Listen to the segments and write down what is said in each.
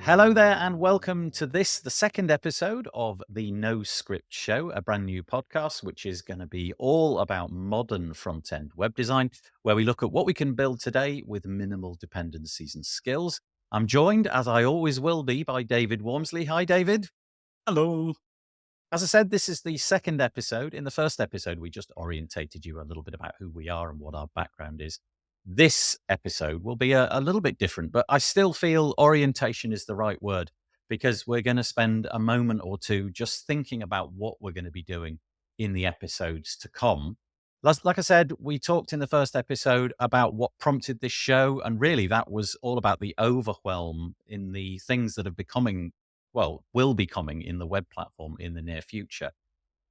Hello there, and welcome to this, the second episode of the No Script Show, a brand new podcast, which is going to be all about modern front end web design, where we look at what we can build today with minimal dependencies and skills. I'm joined, as I always will be, by David Wormsley. Hi, David. Hello. As I said, this is the second episode. In the first episode, we just orientated you a little bit about who we are and what our background is. This episode will be a little bit different, but I still feel orientation is the right word because we're going to spend a moment or two just thinking about what we're going to be doing in the episodes to come. Like I said, we talked in the first episode about what prompted this show, and really that was all about the overwhelm in the things that are becoming, well, will be coming in the web platform in the near future.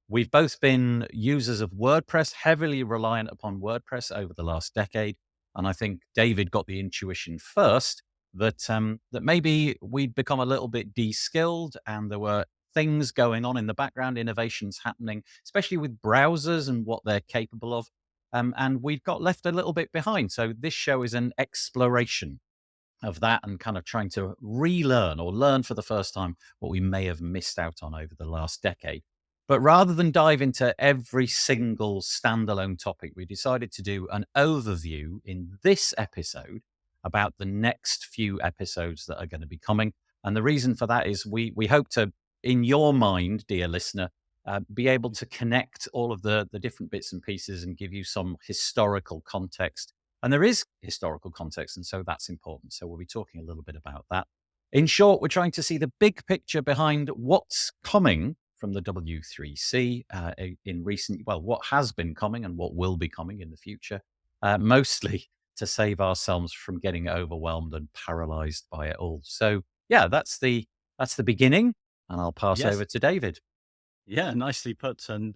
We've both been users of WordPress, heavily reliant upon WordPress over the last decade. And I think David got the intuition first that maybe we'd become a little bit de-skilled and there were things going on in the background, innovations happening, especially with browsers and what they're capable of. And we've got left a little bit behind. So this show is an exploration of that and kind of trying to relearn or learn for the first time what we may have missed out on over the last decade. But rather than dive into every single standalone topic, we decided to do an overview in this episode about the next few episodes that are going to be coming. And the reason for that is we hope to, in your mind, dear listener, be able to connect all of the different bits and pieces and give you some historical context, and there is historical context, and so that's important. So we'll be talking a little bit about that. In short, we're trying to see the big picture behind what's coming from the W3C in recent, well, what has been coming and what will be coming in the future, mostly to save ourselves from getting overwhelmed and paralyzed by it all. So yeah, that's the beginning, and I'll pass Yes. over to David. Yeah, nicely put. And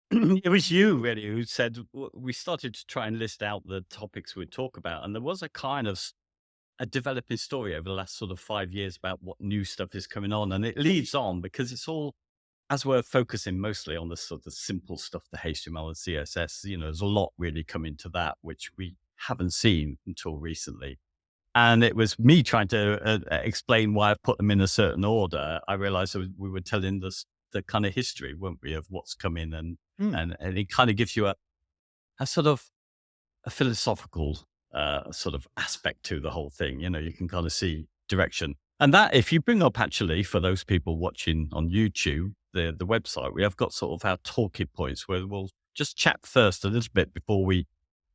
it was you really who said we started to try and list out the topics we'd talk about. And there was a kind of a developing story over the last sort of 5 years about what new stuff is coming on. And it leads on because it's all, as we're focusing mostly on the sort of simple stuff, the HTML and CSS, there's a lot really coming to that, which we haven't seen until recently. And it was me trying to explain why I've put them in a certain order. I realized that we were telling this the kind of history, weren't we, of what's coming, and Hmm. and it kind of gives you a sort of a philosophical sort of aspect to the whole thing. You can kind of see direction, and that if you bring up actually for those people watching on YouTube, the website, we have got sort of our talking points where we'll just chat first a little bit before we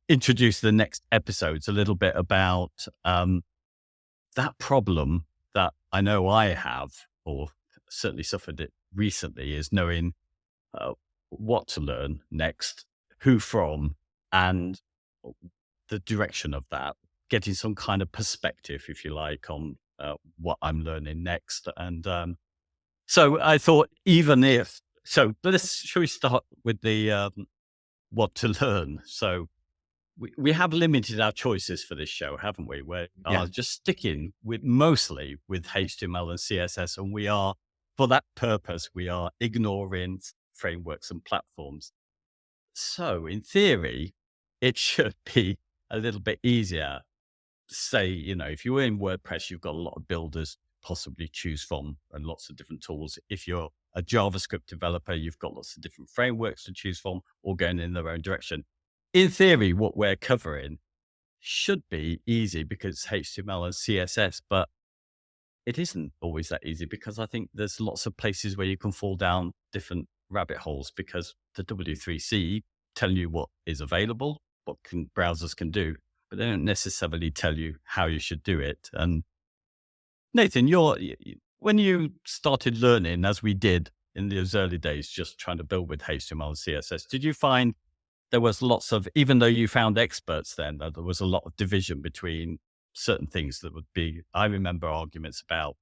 introduce the next episodes, a little bit about that problem that I know I have, or certainly suffered it recently, is knowing uh, what to learn next, who from, and the direction of that, getting some kind of perspective, if you like, on what I'm learning next. And so I thought, even if, so shall we start with the what to learn? So we have limited our choices for this show, haven't we? We Yeah. are just sticking with mostly with HTML and CSS, and we are, for that purpose, we are ignoring frameworks and platforms. So in theory, it should be a little bit easier. Say, if you're in WordPress, you've got a lot of builders possibly choose from and lots of different tools. If you're a JavaScript developer, you've got lots of different frameworks to choose from, all going in their own direction. In theory, what we're covering should be easy because it's HTML and CSS, but it isn't always that easy because I think there's lots of places where you can fall down different rabbit holes because the W3C tell you what is available, what browsers can do, but they don't necessarily tell you how you should do it. And Nathan, when you started learning, as we did in those early days, just trying to build with HTML and CSS, did you find there was lots of, even though you found experts then, that there was a lot of division between certain things that would be, I remember arguments about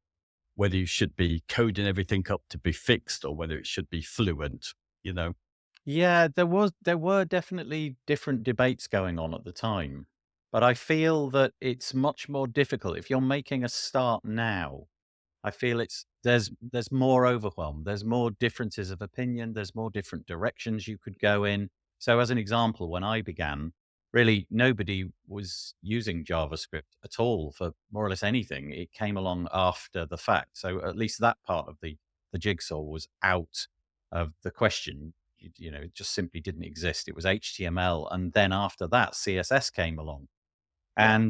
whether you should be coding everything up to be fixed or whether it should be fluent, you know? Yeah, there were definitely different debates going on at the time, but I feel that it's much more difficult if you're making a start now. I feel there's more overwhelm, there's more differences of opinion, there's more different directions you could go in. So as an example, when I began, really nobody was using JavaScript at all for more or less anything. It came along after the fact. So at least that part of the jigsaw was out of the question. It just simply didn't exist. It was HTML. And then after that, CSS came along. Yeah.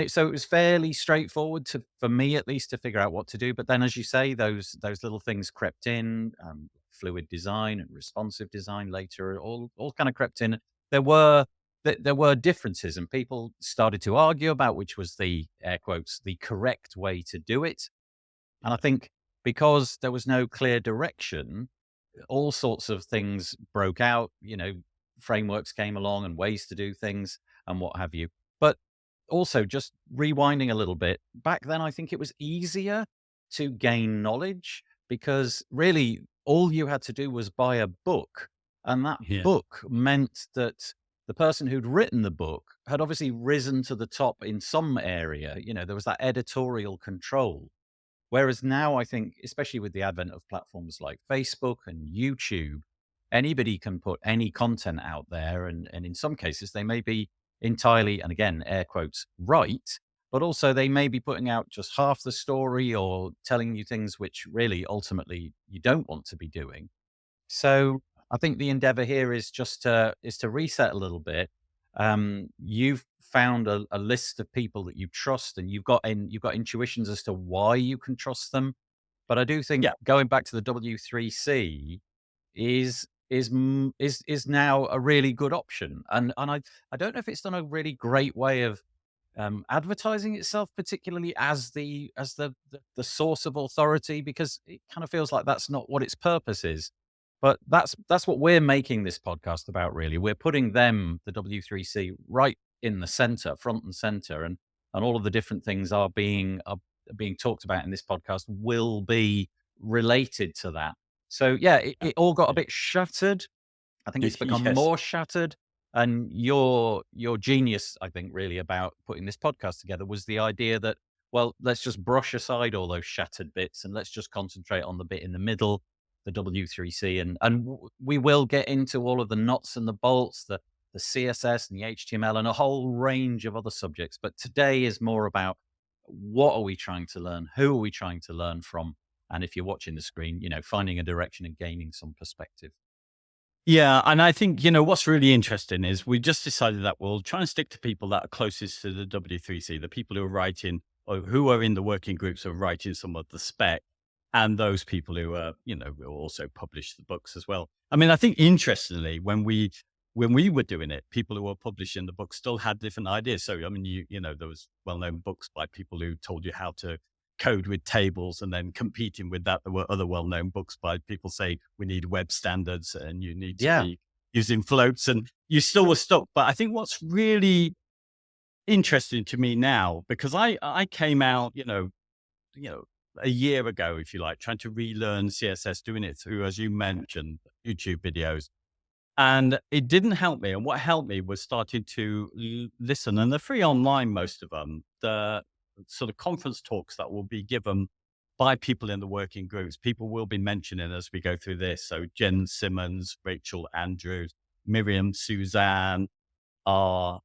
So it was fairly straightforward for me at least to figure out what to do. But then, as you say, those little things crept in, fluid design and responsive design later, all kind of crept in. There were there were differences, and people started to argue about which was the air quotes the correct way to do it. And I Yeah. think because there was no clear direction, all sorts of things broke out. Frameworks came along and ways to do things and what have you. But also, just rewinding a little bit, back then, I think it was easier to gain knowledge because really all you had to do was buy a book. And that Yeah. book meant that the person who'd written the book had obviously risen to the top in some area. There was that editorial control. Whereas now, I think, especially with the advent of platforms like Facebook and YouTube, anybody can put any content out there. And in some cases, they may be entirely, and again, air quotes, right. But also, they may be putting out just half the story or telling you things which really ultimately you don't want to be doing. So I think the endeavor here is just to reset a little bit. You've found a list of people that you trust, and you've got intuitions as to why you can trust them. But I do think Yeah. going back to the W3C is now a really good option, and I don't know if it's done a really great way of advertising itself, particularly as the source of authority, because it kind of feels like that's not what its purpose is. But that's what we're making this podcast about. Really, we're putting them, the W3C, right in the center, front and center, and all of the different things are being talked about in this podcast will be related to that. So yeah, it all got a Yeah. bit shattered. I think it's become Yes. more shattered. And your genius, I think, really about putting this podcast together was the idea that, well, let's just brush aside all those shattered bits and let's just concentrate on the bit in the middle, the W3C, and we will get into all of the nuts and the bolts, the CSS and the HTML and a whole range of other subjects. But today is more about what are we trying to learn, who are we trying to learn from, and if you're watching the screen, finding a direction and gaining some perspective. Yeah, and I think, what's really interesting is we just decided that we'll try and stick to people that are closest to the W3C, the people who are writing or who are in the working groups who are writing some of the spec, and those people who are, who also publish the books as well. I mean, I think interestingly, when we were doing it, people who were publishing the books still had different ideas. So, I mean, there was well-known books by people who told you how to code with tables, and then competing with that, there were other well-known books by people saying we need web standards and you need to Yeah, be using floats, and you still were stuck. But I think what's really interesting to me now, because I came out, a year ago, if you like, trying to relearn CSS, doing it through, as you mentioned, YouTube videos. And it didn't help me. And what helped me was starting to listen. And they're free online, most of them. The sort of conference talks that will be given by people in the working groups. People will be mentioning as we go through this. So Jen Simmons, Rachel Andrews, Miriam, Suzanne are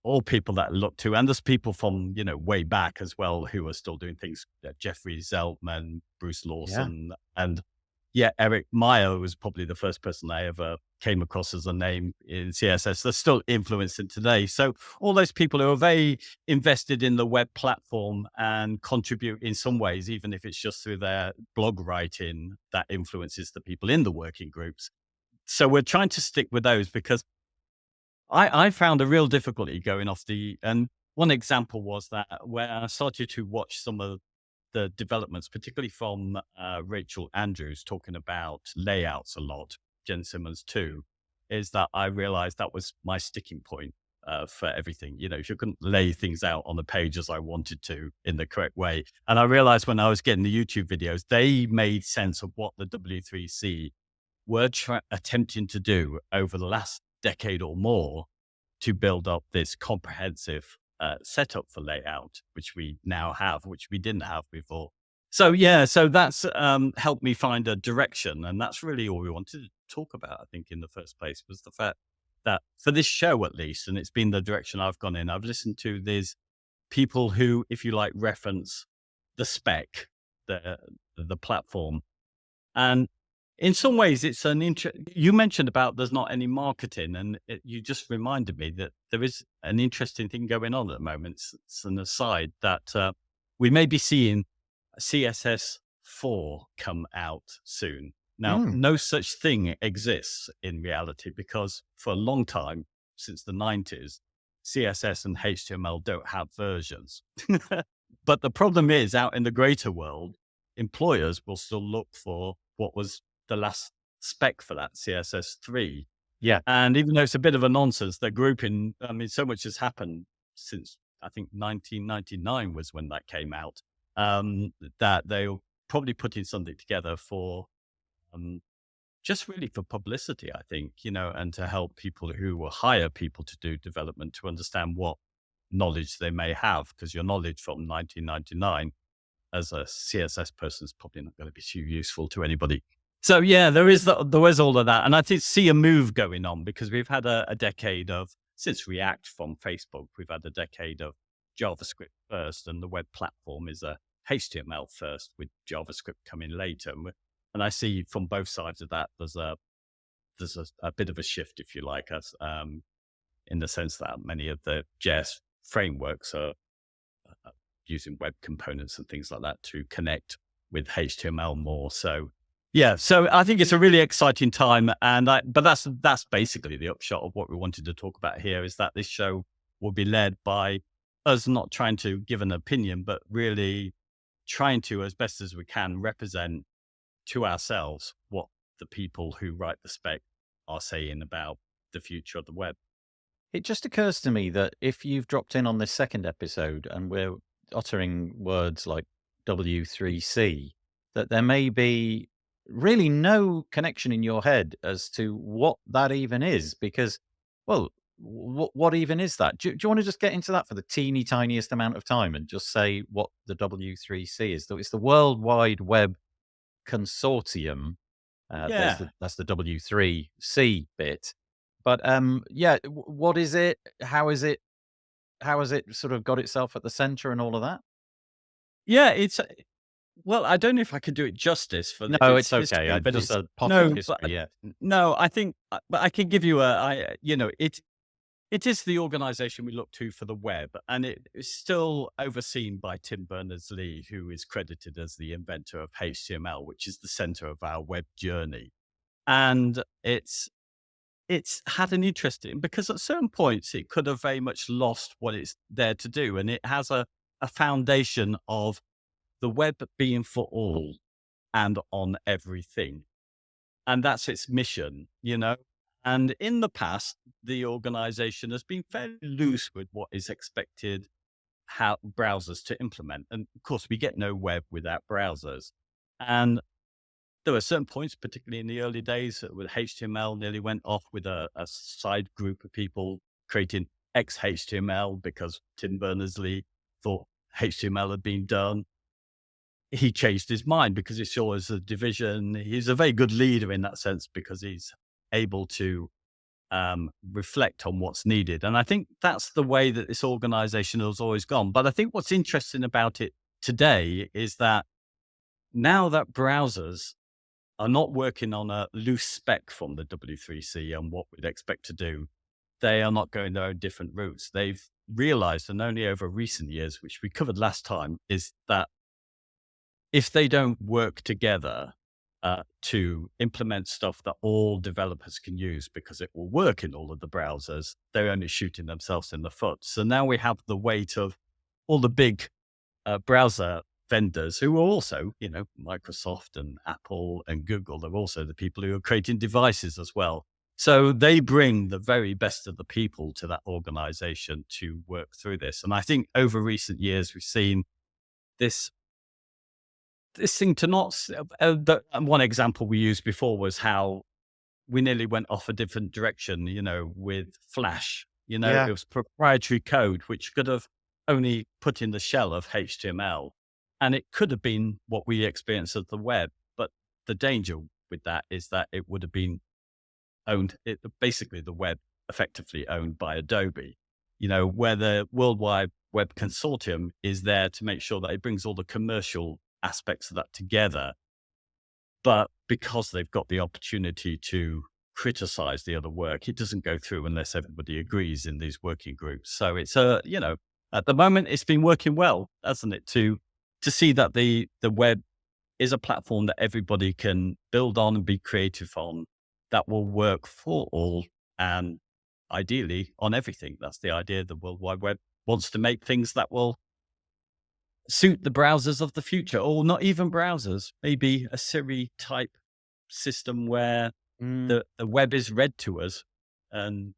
all people that I look to. And there's people from, way back as well who are still doing things. Jeffrey Zeltman, Bruce yeah. Lawson, and yeah, Eric Meyer was probably the first person I ever came across as a name in CSS. They're still influencing today. So all those people who are very invested in the web platform and contribute in some ways, even if it's just through their blog writing, that influences the people in the working groups. So we're trying to stick with those because I found a real difficulty going off and one example was that where I started to watch some of the developments, particularly from Rachel Andrews talking about layouts a lot, Jen Simmons too, is that I realized that was my sticking point for everything. If you couldn't lay things out on the page as I wanted to in the correct way. And I realized when I was getting the YouTube videos, they made sense of what the W3C were attempting to do over the last decade or more to build up this comprehensive setup for layout, which we now have, which we didn't have before. So yeah, so that's helped me find a direction, and that's really all we wanted to talk about. I think in the first place was the fact that for this show at least, and it's been the direction I've gone in, I've listened to these people who, if you like, reference the spec, the the platform. And in some ways, it's an you mentioned about there's not any marketing, and you just reminded me that there is an interesting thing going on at the moment. It's an aside that we may be seeing CSS4 come out soon. Now, Mm. no such thing exists in reality because for a long time, since the 90s, CSS and HTML don't have versions. But the problem is, out in the greater world, employers will still look for what was the last spec for that, CSS3. Yeah. And even though it's a bit of a nonsense, they're grouping, I mean, so much has happened since I think 1999 was when that came out, that they'll probably putting something together for um, just really for publicity, I think, and to help people who will hire people to do development to understand what knowledge they may have, because your knowledge from 1999 as a CSS person is probably not going to be too useful to anybody. So yeah, there is all of that, and I think see a move going on because we've had a decade of since React from Facebook, we've had a decade of JavaScript first, and the web platform is a HTML first with JavaScript coming later. And I see from both sides of that, there's a bit of a shift, if you like, as in the sense that many of the JS frameworks are using web components and things like that to connect with HTML more. So yeah, so I think it's a really exciting time, but that's basically the upshot of what we wanted to talk about here. Is that this show will be led by us, not trying to give an opinion, but really trying to, as best as we can, represent to ourselves what the people who write the spec are saying about the future of the web. It just occurs to me that if you've dropped in on this second episode and we're uttering words like W3C, that there may be really no connection in your head as to what that even is. Because, well, what even is that? Do you want to just get into that for the teeny tiniest amount of time and just say what the W3C is? It's the World Wide Web Consortium. Yeah. That's the W3C bit. But yeah, what is it? How is it? How has it sort of got itself at the center and all of that? Yeah, it's well, I don't know if I could do it justice for No, its it's okay. history, but Just it's a potted no, but history. Yeah. no, I think, but I can give you it is the organization we look to for the web, and it is still overseen by Tim Berners-Lee, who is credited as the inventor of HTML, which is the center of our web journey. And it's had an interesting because at certain points it could have very much lost what it's there to do, and it has a foundation of the web being for all and on everything. And that's its mission. And in the past, the organization has been fairly loose with what is expected how browsers to implement. And of course, we get no web without browsers. And there were certain points, particularly in the early days, with HTML nearly went off with a side group of people creating XHTML because Tim Berners-Lee thought HTML had been done. He changed his mind because he saw as a division. He's a very good leader in that sense because he's able to reflect on what's needed. And I think that's the way that this organization has always gone. But I think what's interesting about it today is that now that browsers are not working on a loose spec from the W3C and what we'd expect to do, they are not going their own different routes. They've realized, and only over recent years, which we covered last time, is that if they don't work together to implement stuff that all developers can use because it will work in all of the browsers, they're only shooting themselves in the foot. So now we have the weight of all the big browser vendors who are also, Microsoft and Apple and Google. They're also the people who are creating devices as well. So they bring the very best of the people to that organization to work through this. And I think over recent years, we've seen this thing to not. One example we used before was how we nearly went off a different direction, with Flash. It Yeah. was proprietary code, which could have only put in the shell of HTML. And it could have been what we experience as the web. But the danger with that is that it would have been owned, basically the web effectively owned by Adobe, where the World Wide Web Consortium is there to make sure that it brings all the commercial aspects of that together. But because they've got the opportunity to criticize the other work, it doesn't go through unless everybody agrees in these working groups. So it's at the moment it's been working well, hasn't it? To see that the web is a platform that everybody can build on and be creative on, that will work for all and ideally on everything. That's the idea. The World Wide Web wants to make things that will suit the browsers of the future, or not even browsers, maybe a Siri type system where Mm, the web is read to us and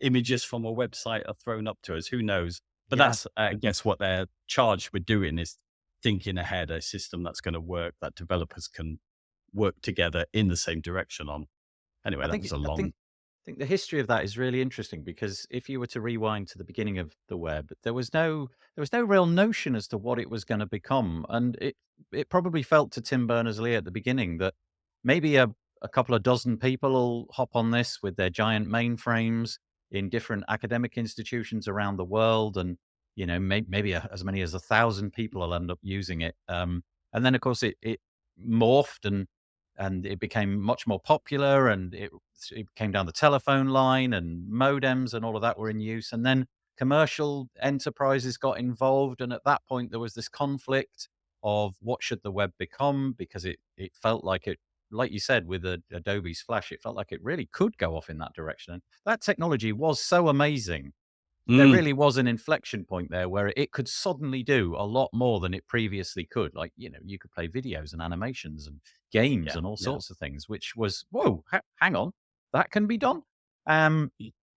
images from a website are thrown up to us. Who knows? But yeah. that's, I guess, what they're charged with doing is thinking ahead, a system that's going to work, that developers can work together in the same direction on. Anyway, I that think was a I long, think the history of that is really interesting because if you were to rewind to the beginning of the web, there was no real notion as to what it was going to become, and it probably felt to Tim Berners-Lee at the beginning that maybe a couple of dozen people will hop on this with their giant mainframes in different academic institutions around the world, and maybe as many as 1,000 people will end up using it. And then of course it morphed and it became much more popular, and it came down the telephone line, and modems and all of that were in use, and then commercial enterprises got involved, and at that point there was this conflict of what should the web become, because it felt like it, like you said, with Adobe's Flash, it felt like it really could go off in that direction, and that technology was so amazing. There mm, really was an inflection point there where it could suddenly do a lot more than it previously could. Like, you could play videos and animations and games yeah, and all yeah, sorts of things, which was, whoa, hang on, that can be done. Um,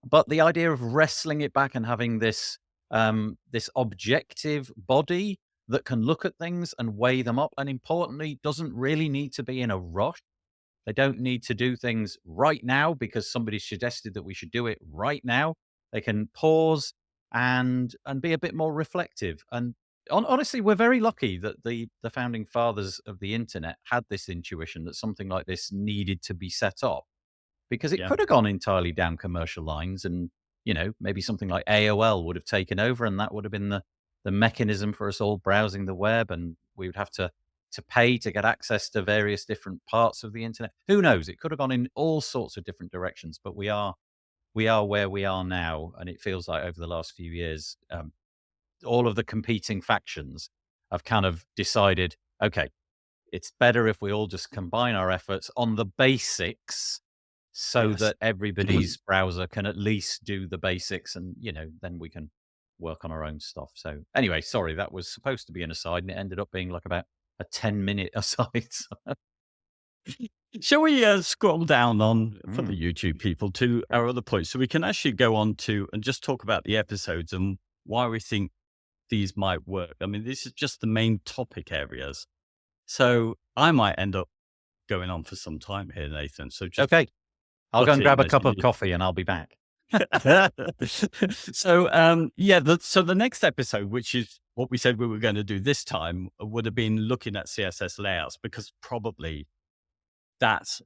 but the idea of wrestling it back and having this objective body that can look at things and weigh them up, and importantly, doesn't really need to be in a rush. They don't need to do things right now because somebody suggested that we should do it right now. They can pause and be a bit more reflective. And honestly, we're very lucky that the founding fathers of the internet had this intuition that something like this needed to be set up, because it yeah, could have gone entirely down commercial lines, and maybe something like AOL would have taken over, and that would have been the mechanism for us all browsing the web, and we would have to pay to get access to various different parts of the internet. Who knows? It could have gone in all sorts of different directions, but we are where we are now, and it feels like over the last few years, all of the competing factions have kind of decided, okay, it's better if we all just combine our efforts on the basics so yes. that everybody's browser can at least do the basics, and then we can work on our own stuff. So anyway, sorry, that was supposed to be an aside and it ended up being like about a 10-minute aside. Shall we scroll down on for the Mm, YouTube people to okay. our other points, so we can actually go on to and just talk about the episodes and why we think these might work. I mean, this is just the main topic areas. So I might end up going on for some time here, Nathan. So just Okay, I'll go put and in grab a as cup of you. coffee and I'll be back. So yeah, so the next episode, which is what we said we were going to do this time, would have been looking at CSS layouts, because probably that's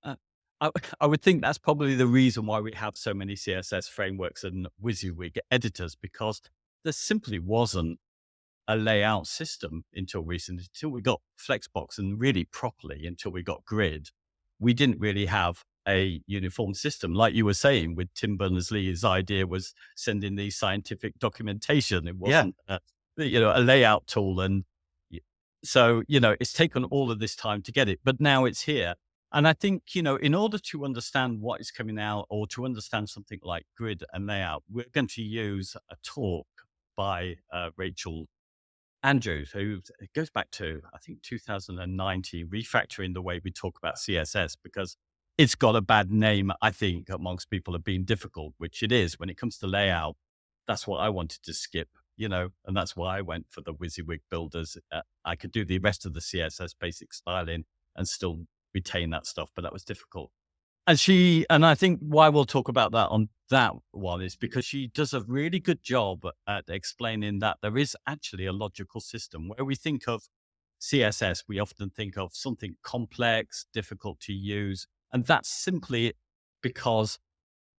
uh, I, I would think that's probably the reason why we have so many CSS frameworks and WYSIWYG editors, because there simply wasn't a layout system until recently, until we got Flexbox, and really properly until we got Grid. We didn't really have a uniform system. Like you were saying, with Tim Berners-Lee's idea was sending the scientific documentation. It Yeah. wasn't a layout tool. And y- so, it's taken all of this time to get it, but now it's here. And I think, in order to understand what is coming out, or to understand something like Grid and layout, we're going to use a talk by Rachel Andrews, who it goes back to, I think, 2019, refactoring the way we talk about CSS, because it's got a bad name, I think, amongst people of being difficult, which it is. When it comes to layout, that's what I wanted to skip, and that's why I went for the WYSIWYG builders. I could do the rest of the CSS basic styling and still retain that stuff, but that was difficult. And I think why we'll talk about that on that one is because she does a really good job at explaining that there is actually a logical system. Where we think of CSS, we often think of something complex, difficult to use. And that's simply because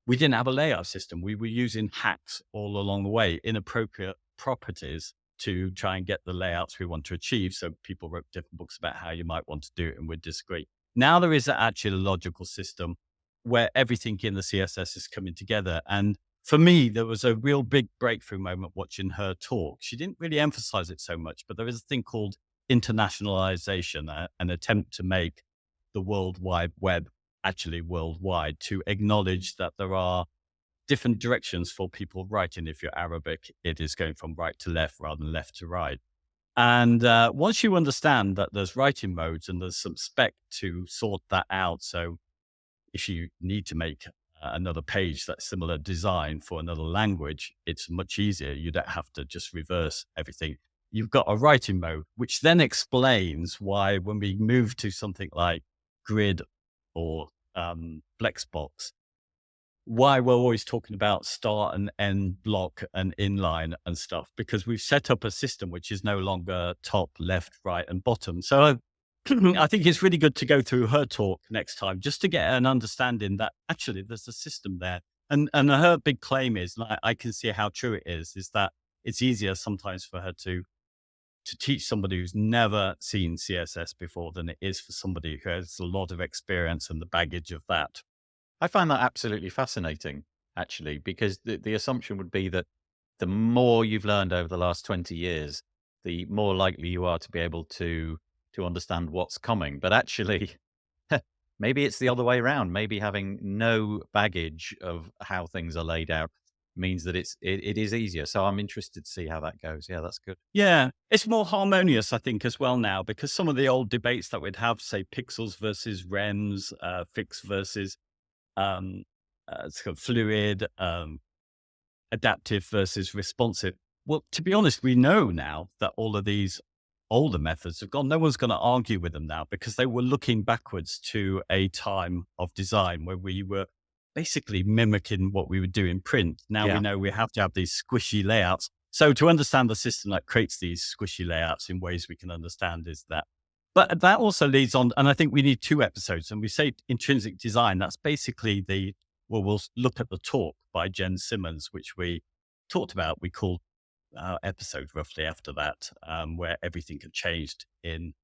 we didn't have a layout system. We were using hacks all along the way, inappropriate properties to try and get the layouts we want to achieve. So people wrote different books about how you might want to do it and would disagree. Now there is actually a logical system where everything in the CSS is coming together. And for me, there was a real big breakthrough moment watching her talk. She didn't really emphasize it so much, but there is a thing called internationalization, an attempt to make the World Wide Web actually worldwide, to acknowledge that there are different directions for people writing. If you're Arabic, it is going from right to left rather than left to right. And once you understand that there's writing modes and there's some spec to sort that out, so if you need to make another page that's similar design for another language, it's much easier. You don't have to just reverse everything. You've got a writing mode, which then explains why when we move to something like Grid or Flexbox, why we're always talking about start and end block and inline and stuff, because we've set up a system which is no longer top, left, right, and bottom. So I think it's really good to go through her talk next time just to get an understanding that actually there's a system there. And her big claim is, and I can see how true it is that it's easier sometimes for her to teach somebody who's never seen CSS before than it is for somebody who has a lot of experience and the baggage of that. I find that absolutely fascinating, actually, because the assumption would be that the more you've learned over the last 20 years, the more likely you are to be able to understand what's coming. But actually, maybe it's the other way around. Maybe having no baggage of how things are laid out means that it is easier. So I'm interested to see how that goes. Yeah, that's good. Yeah, it's more harmonious, I think, as well now, because some of the old debates that we'd have, say pixels versus rems, fixed versus um, sort of fluid, adaptive versus responsive. Well, to be honest, we know now that all of these older methods have gone. No one's going to argue with them now because they were looking backwards to a time of design where we were basically mimicking what we would do in print. Now we Yeah. know we have to have these squishy layouts. So to understand the system that creates these squishy layouts in ways we can understand is that. But that also leads on, and I think we need 2 episodes. And we say intrinsic design, that's basically we'll look at the talk by Jen Simmons, which we talked about. We called our episode roughly after that, where everything had changed in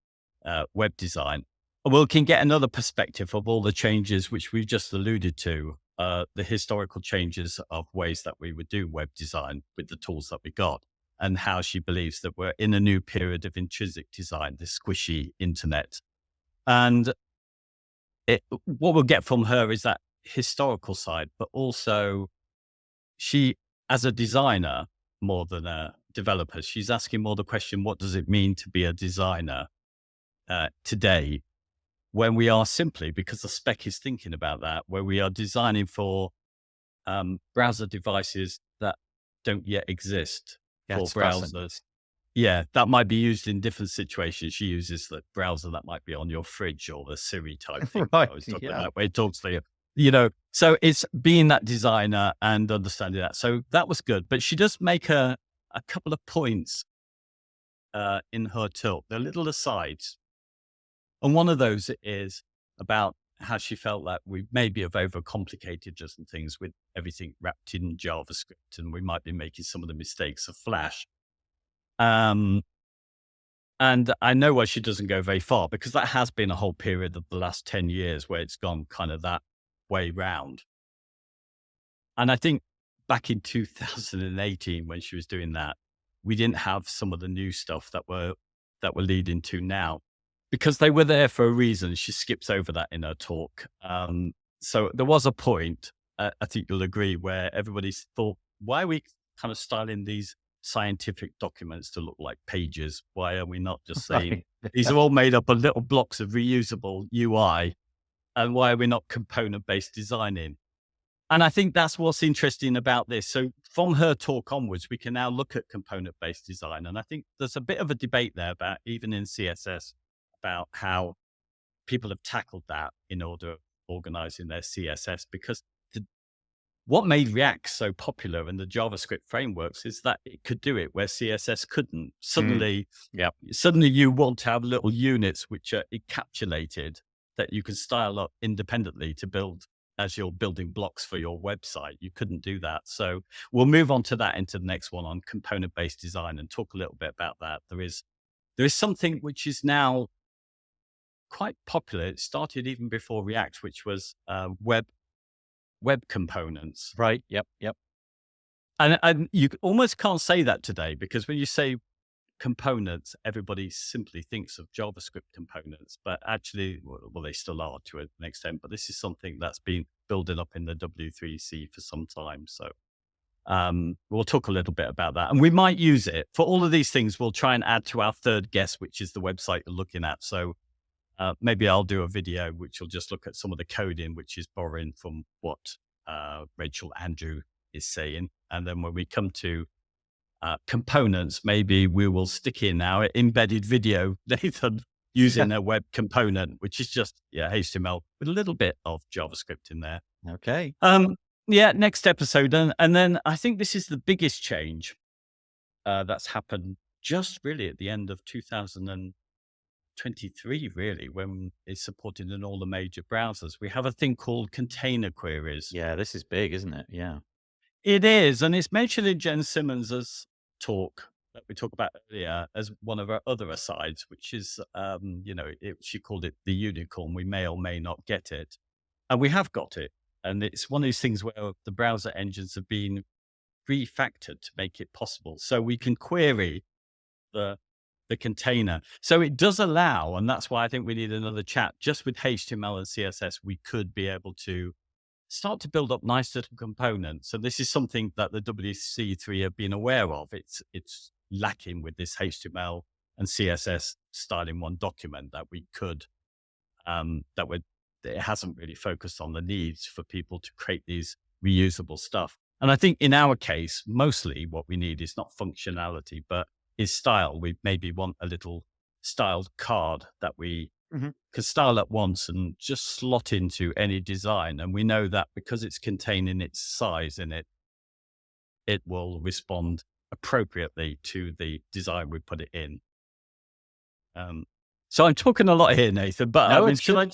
web design. We can get another perspective of all the changes which we've just alluded to, the historical changes of ways that we would do web design with the tools that we got, and how she believes that we're in a new period of intrinsic design, this squishy internet. And what we'll get from her is that historical side, but also she, as a designer, more than a developer, she's asking more the question, what does it mean to be a designer today, when we are simply, because the spec is thinking about that, where we are designing for browser devices that don't yet exist Yeah, for it's fascinating. browsers. Yeah, that might be used in different situations. She uses the browser that might be on your fridge or the Siri type thing that Right. I was talking Yeah. about, where it talks to you. You know, so it's being that designer and understanding that. So that was good. But she does make a couple of points in her talk. They're little asides. And one of those is about how she felt that we maybe have overcomplicated just some things with everything wrapped in JavaScript, and we might be making some of the mistakes of Flash. And I know why she doesn't go very far, because that has been a whole period of the last 10 years where it's gone kind of that way round. And I think back in 2018, when she was doing that, we didn't have some of the new stuff that we're leading to now, because they were there for a reason. She skips over that in her talk. So there was a point, I think you'll agree, where everybody thought, why are we kind of styling these scientific documents to look like pages? Why are we not just saying Right. these are all made up of little blocks of reusable UI? And why are we not component-based designing? And I think that's what's interesting about this. So from her talk onwards, we can now look at component-based design. And I think there's a bit of a debate there about, even in CSS, about how people have tackled that in order of organizing their CSS, because what made React so popular in the JavaScript frameworks is that it could do it where CSS couldn't. Mm. Suddenly, Yeah. suddenly you want to have little units which are encapsulated that you can style up independently to build as your building blocks for your website. You couldn't do that. So we'll move on to that into the next one on component-based design and talk a little bit about that. There is something which is now quite popular. It started even before React, which was web components. Right. Yep. Yep. And you almost can't say that today, because when you say components, everybody simply thinks of JavaScript components, but actually, well, they still are to an extent, but this is something that's been building up in the W3C for some time. So we'll talk a little bit about that, and we might use it for all of these things. We'll try and add to our third guest, which is the website you're looking at. So maybe I'll do a video which will just look at some of the coding, which is borrowing from what Rachel Andrew is saying. And then when we come to components, maybe we will stick in our embedded video, Nathan, using a web component, which is just HTML with a little bit of JavaScript in there. Okay. Next episode. And then I think this is the biggest change that's happened just really at the end of 2023, really, when it's supported in all the major browsers. We have a thing called container queries. Yeah, this is big, isn't it? Yeah. It is, and it's mentioned in Jen Simmons's talk that we talked about earlier as one of our other asides, which is, she called it the unicorn. We may or may not get it, and we have got it. And it's one of these things where the browser engines have been refactored to make it possible, so we can query the container. So it does allow, and that's why I think we need another chat. Just with HTML and CSS, we could be able to start to build up nice little components. And this is something that the WC3 have been aware of. It's lacking with this HTML and CSS style in one document that we could, it hasn't really focused on the needs for people to create these reusable stuff. And I think in our case, mostly what we need is not functionality, but is style. We maybe want a little styled card that we could style at once and just slot into any design. And we know that because it's containing its size in it, it will respond appropriately to the design we put it in. So I'm talking a lot here, Nathan, but No, I mean, it's good.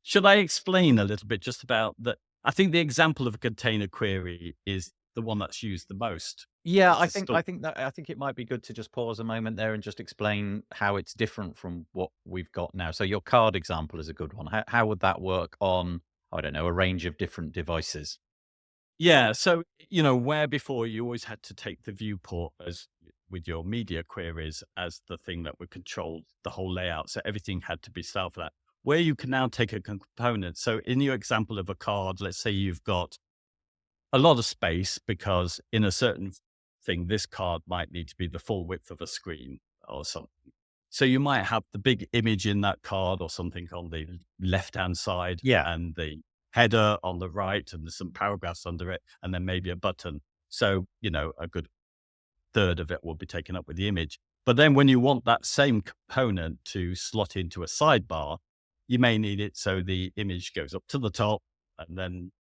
should I explain a little bit just about that? I think the example of a container query is the one that's used the most. Yeah, It's I the think stuff. I think that I think it might be good to just pause a moment there and just explain how it's different from what we've got now. So your card example is a good one. How would that work on, I don't know, a range of different devices? Yeah. So, where before you always had to take the viewport as with your media queries as the thing that would control the whole layout. So everything had to be styled for that. Where you can now take a component. So in your example of a card, let's say you've got a lot of space because in a certain thing, this card might need to be the full width of a screen or something. So you might have the big image in that card or something on the left-hand side Yeah. and the header on the right, and there's some paragraphs under it, and then maybe a button. So, a good third of it will be taken up with the image. But then when you want that same component to slot into a sidebar, you may need it so the image goes up to the top, and then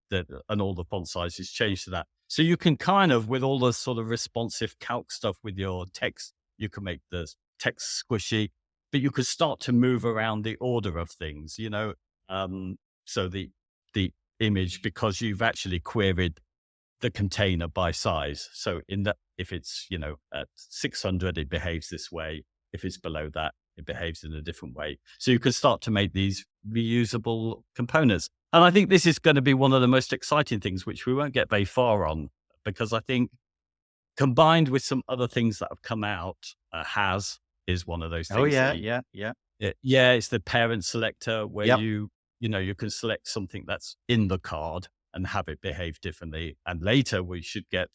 and all the font size is changed to that. So you can kind of, with all the sort of responsive calc stuff with your text, you can make the text squishy, but you could start to move around the order of things, so the image, because you've actually queried the container by size. So if it's, at 600, it behaves this way. If it's below that, it behaves in a different way. So you can start to make these reusable components. And I think this is going to be one of the most exciting things, which we won't get very far on, because I think combined with some other things that have come out, is one of those Oh things. yeah, yeah, yeah. It's the parent selector where Yep. you can select something that's in the card and have it behave differently. And later we should get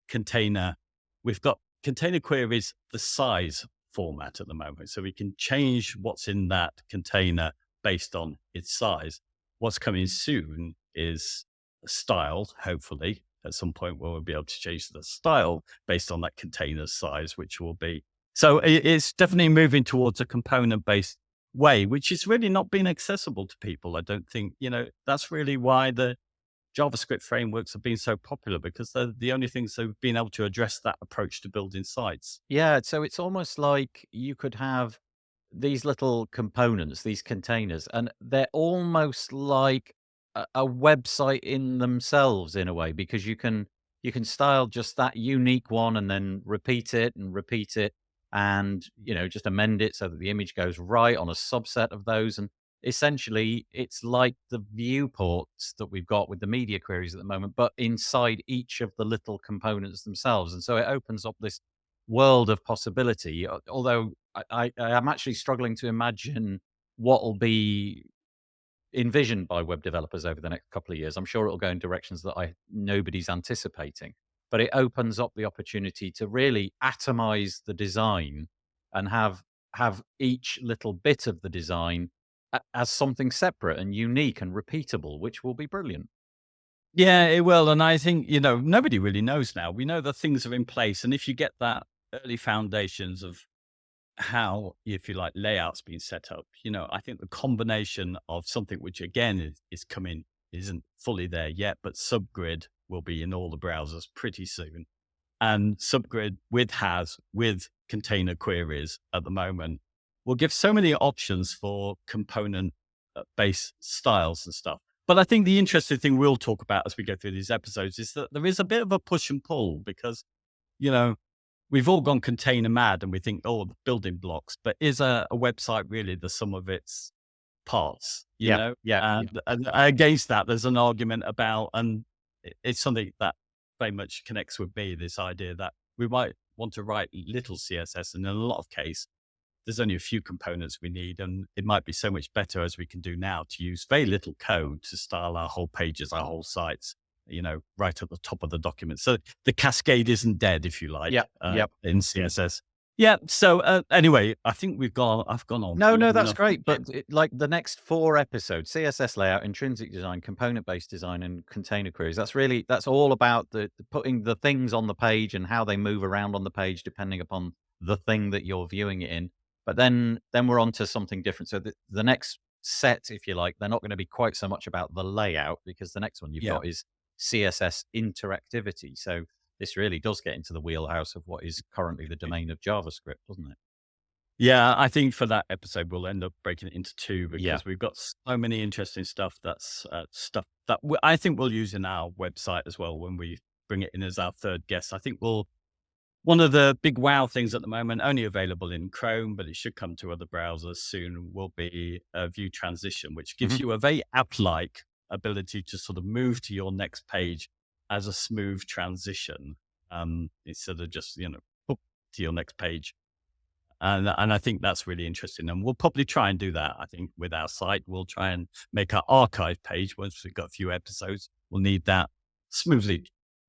container. We've got container queries, the size format at the moment. So we can change what's in that container based on its size. What's coming soon is style, hopefully. At some point, we'll be able to change the style based on that container size, which will be. So it's definitely moving towards a component based way, which is really not been accessible to people. I don't think, that's really why the JavaScript frameworks have been so popular, because they're the only things that have been able to address that approach to building sites. Yeah, so it's almost like you could have these little components, these containers, and they're almost like a website in themselves in a way, because you can style just that unique one and then repeat it and, just amend it so that the image goes right on a subset of those. And essentially, it's like the viewports that we've got with the media queries at the moment, but inside each of the little components themselves. And so it opens up this world of possibility. Although I am actually struggling to imagine what will be envisioned by web developers over the next couple of years. I'm sure it'll go in directions that nobody's anticipating, but it opens up the opportunity to really atomize the design and have each little bit of the design as something separate and unique and repeatable, which will be brilliant. Yeah, it will. And I think, nobody really knows now. We know that things are in place. And if you get that early foundations of how, if you like, layouts being set up, I think the combination of something which again is coming, isn't fully there yet, but subgrid will be in all the browsers pretty soon. And subgrid with container queries at the moment will give so many options for component based styles and stuff. But I think the interesting thing we'll talk about as we go through these episodes is that there is a bit of a push and pull because, you know, we've all gone container mad and we think, oh, the building blocks, but is a website really the sum of its parts, Yeah, yeah, yeah. And against that, there's an argument about, and it's something that very much connects with me, this idea that we might want to write little CSS, and in a lot of case, there's only a few components we need, and it might be so much better as we can do now to use very little code to style our whole pages, our whole sites, right at the top of the document. So the cascade isn't dead, if you like, Yep, yep. in CSS. Yeah. So anyway, I think I've gone on No, no, long that's enough. great. But like the next 4 episodes, CSS layout, intrinsic design, component-based design, and container queries. That's all about the putting the things on the page and how they move around on the page depending upon the thing that you're viewing it in. But then we're on to something different. So the next set, if you like, they're not going to be quite so much about the layout, because the next one you've Yeah. got is CSS interactivity. So this really does get into the wheelhouse of what is currently the domain of JavaScript, doesn't it? Yeah, I think for that episode, we'll end up breaking it into two Yeah. because we've got so many interesting stuff that's stuff that I think we'll use in our website as well when we bring it in as our third guest. I think one of the big wow things at the moment, only available in Chrome, but it should come to other browsers soon, will be a view transition, which gives Mhm. you a very app-like ability to sort of move to your next page as a smooth transition, instead of just, up to your next page. And I think that's really interesting. And we'll probably try and do that. I think with our site, we'll try and make our archive page once we've got a few episodes. We'll need that smoothly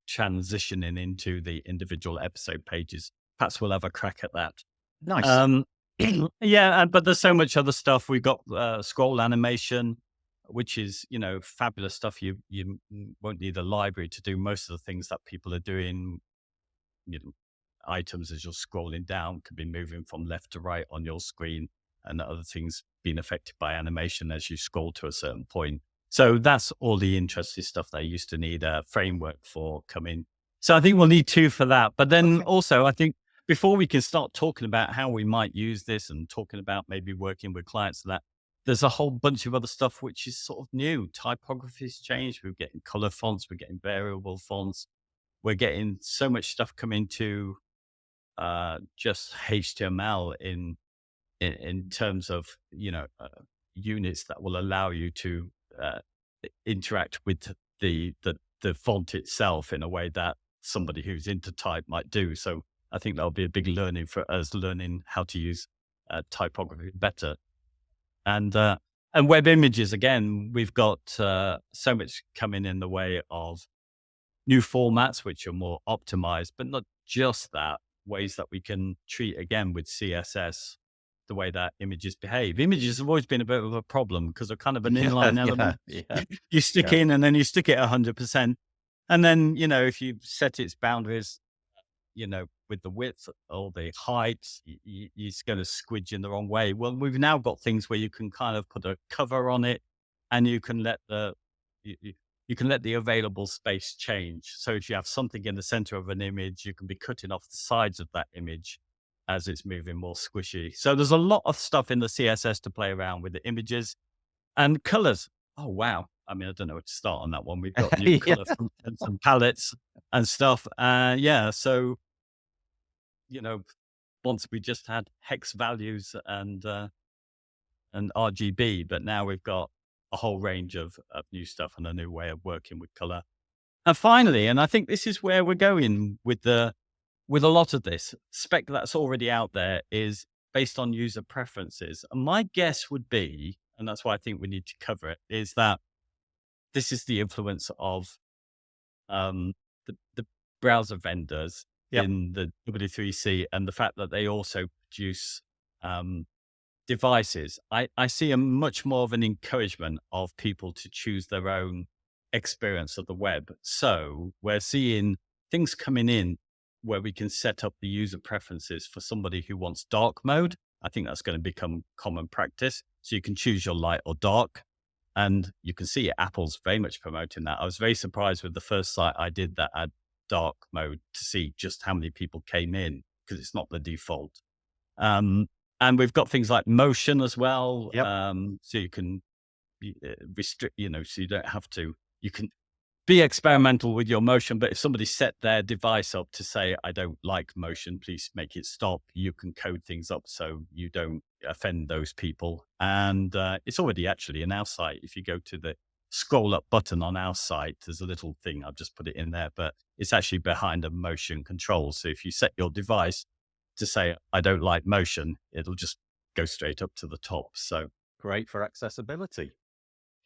transitioning into the individual episode pages. Perhaps we'll have a crack at that. Nice. Um, yeah, but there's so much other stuff. We've got scroll animation, which is fabulous stuff. You won't need a library to do most of the things that people are doing. You know, items as you're scrolling down could be moving from left to right on your screen, and other things being affected by animation as you scroll to a certain point. So that's all the interesting stuff that I used to need a framework for coming. So I think we'll need two for that. But then Okay. also, I think before we can start talking about how we might use this and talking about maybe working with clients and that, there's a whole bunch of other stuff which is sort of new. Typography's changed. We're getting color fonts. We're getting variable fonts. We're getting so much stuff coming to just HTML in terms of units that will allow you to interact with the font itself in a way that somebody who's into type might do. So I think that'll be a big learning for us, learning how to use typography better. And web images again, we've got so much coming in the way of new formats which are more optimized, but not just that, ways that we can treat again with CSS the way that images behave. Images have always been a bit of a problem because they're kind of an Yeah, inline yeah, element. yeah, You stick yeah. in and then you stick it 100%. And then, if you set its boundaries, with the width or the height, it's going to squidge in the wrong way. Well, we've now got things where you can kind of put a cover on it, and you can let you can let the available space change. So if you have something in the center of an image, you can be cutting off the sides of that image as it's moving more squishy. So there's a lot of stuff in the CSS to play around with the images and colors. Oh, wow. I mean, I don't know where to start on that one. We've got new Yeah. color functions and palettes and stuff. Yeah. So, you know, once we just had hex values and RGB, but now we've got a whole range of new stuff and a new way of working with color. And finally, and I think this is where we're going with a lot of this spec that's already out there is based on user preferences. And my guess would be, and that's why I think we need to cover it, is that this is the influence of um, the browser vendors Yep. in the W3C and the fact that they also produce um, devices. I see a much more of an encouragement of people to choose their own experience of the web. So we're seeing things coming in where we can set up the user preferences for somebody who wants dark mode. I think that's going to become common practice. So you can choose your light or dark. And you can see Apple's very much promoting that. I was very surprised with the first site I did that had dark mode to see just how many people came in because it's not the default. Um, and we've got things like motion as well. Yep. So you can restrict, so you don't have to, you can be experimental with your motion. But if somebody set their device up to say, I don't like motion, please make it stop, you can code things up so you don't offend those people. And it's already actually in our site. If you go to the scroll up button on our site, there's a little thing, I've just put it in there, but it's actually behind a motion control. So if you set your device to say, I don't like motion, it'll just go straight up to the top. So Great for accessibility.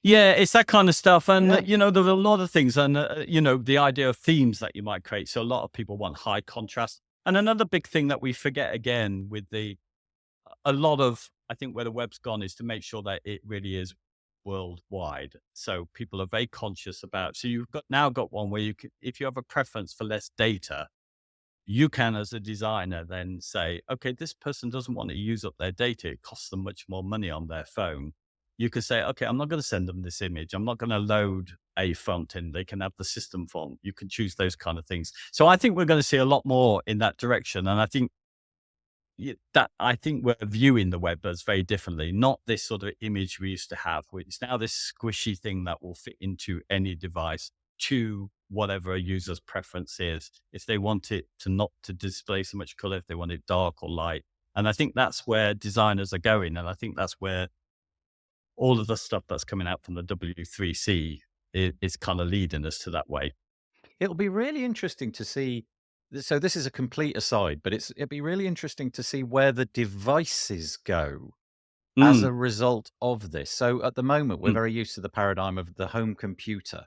yeah, it's that kind of stuff. And, Yeah. there are a lot of things. And, the idea of themes that you might create. So a lot of people want high contrast. And another big thing that we forget again with a lot of, I think where the web's gone is to make sure that it really is worldwide. So people are very conscious about, so you've got one where you can, if you have a preference for less data, you can, as a designer, then say, okay, this person doesn't want to use up their data. It costs them much more money on their phone. You could say, okay, I'm not going to send them this image. I'm not going to load a font in. They can have the system font. You can choose those kind of things. So I think we're going to see a lot more in that direction. And I think I think we're viewing the web as very differently, not this sort of image we used to have, which is now this squishy thing that will fit into any device to whatever a user's preference is. If they want it to not to display so much color, if they want it dark or light. And I think that's where designers are going. And I think that's where all of the stuff that's coming out from the W3C is kind of leading us to that way. It'll be really interesting to see. So this is a complete aside, but it'll be really interesting to see where the devices go as Mm, a result of this. So at the moment, we're mm, very used to the paradigm of the home computer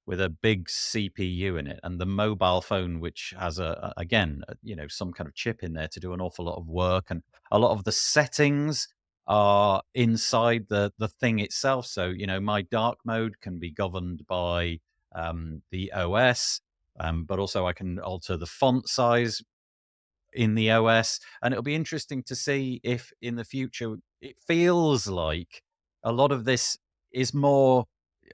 with a big CPU in it, and the mobile phone, which has again, some kind of chip in there to do an awful lot of work, and a lot of the settings are inside the thing itself. So my dark mode can be governed by the OS, but also I can alter the font size in the OS. And it'll be interesting to see if in the future it feels like a lot of this is more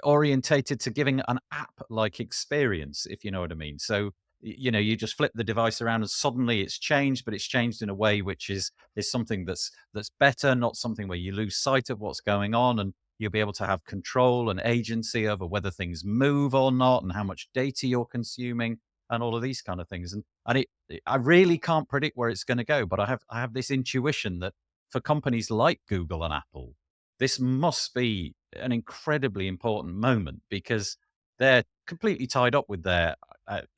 orientated to giving an app like experience, if you know what I mean. So, you just flip the device around and suddenly it's changed, but it's changed in a way which is something that's better, not something where you lose sight of what's going on, and you'll be able to have control and agency over whether things move or not and how much data you're consuming and all of these kind of things. I really can't predict where it's going to go, but I have this intuition that for companies like Google and Apple, this must be an incredibly important moment because they're completely tied up with their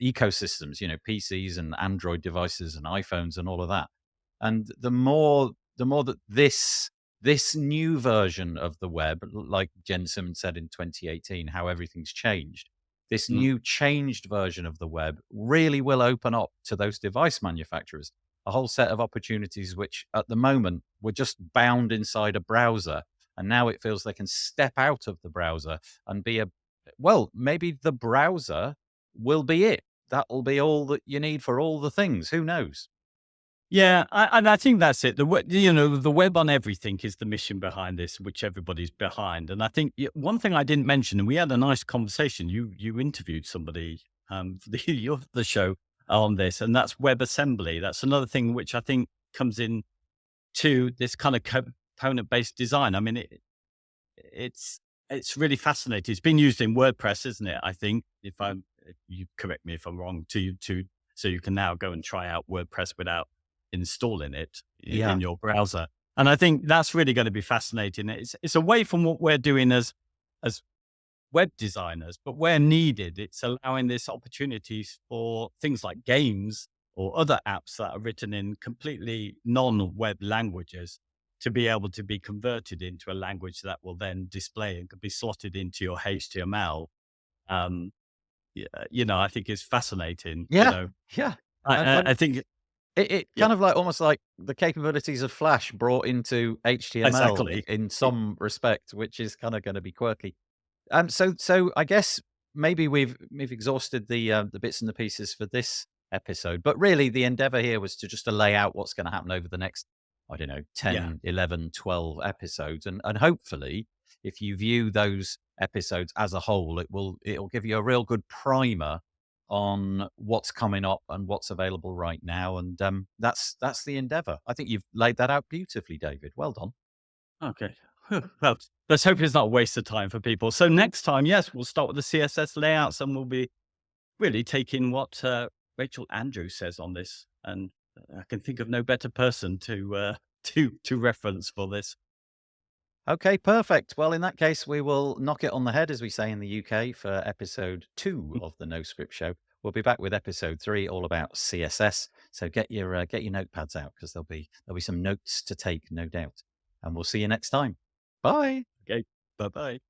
ecosystems, PCs and Android devices and iPhones and all of that. And the more that this new version of the web, like Jen Simmons said in 2018, how everything's changed, this mm. new changed version of the web really will open up to those device manufacturers a whole set of opportunities which at the moment were just bound inside a browser, and now it feels they can step out of the browser and be maybe the browser will be it. That'll be all that you need for all the things. Who knows? Yeah, and I think that's it. The web on everything is the mission behind this, which everybody's behind. And I think one thing I didn't mention, and we had a nice conversation. You interviewed somebody for the show on this, and that's WebAssembly. That's another thing which I think comes in to this kind of component based design. I mean, it's it's really fascinating. It's been used in WordPress, isn't it? I think if you correct me if I'm wrong, so you can now go and try out WordPress without installing it Yeah. in your browser. And I think that's really going to be fascinating. It's away from what we're doing as web designers, but where needed, it's allowing this opportunities for things like games or other apps that are written in completely non-web languages to be able to be converted into a language that will then display and could be slotted into your HTML. Um, yeah, I think it's fascinating. Yeah. Yeah. I think, It yeah, kind of like almost like the capabilities of Flash brought into HTML exactly. in some respect, which is kind of going to be quirky. So I guess maybe we've exhausted the bits and the pieces for this episode, but really the endeavor here was to just to lay out what's going to happen over the next, I don't know, Yeah. 10, 11, 12 episodes. And hopefully if you view those episodes as a whole, it'll give you a real good primer on what's coming up and what's available right now. And that's the endeavor. I think you've laid that out beautifully, David. Well done. Okay. Phew. Well, let's hope it's not a waste of time for people. So next time, yes, we'll start with the CSS layouts and we'll be really taking what Rachel Andrews says on this. And I can think of no better person to reference for this. Okay, perfect. Well, in that case, we will knock it on the head, as we say in the UK, for episode 2 of the No Script Show. We'll be back with episode 3, all about CSS. So get your notepads out because there'll be some notes to take, no doubt. And we'll see you next time. Bye. Okay. Bye bye.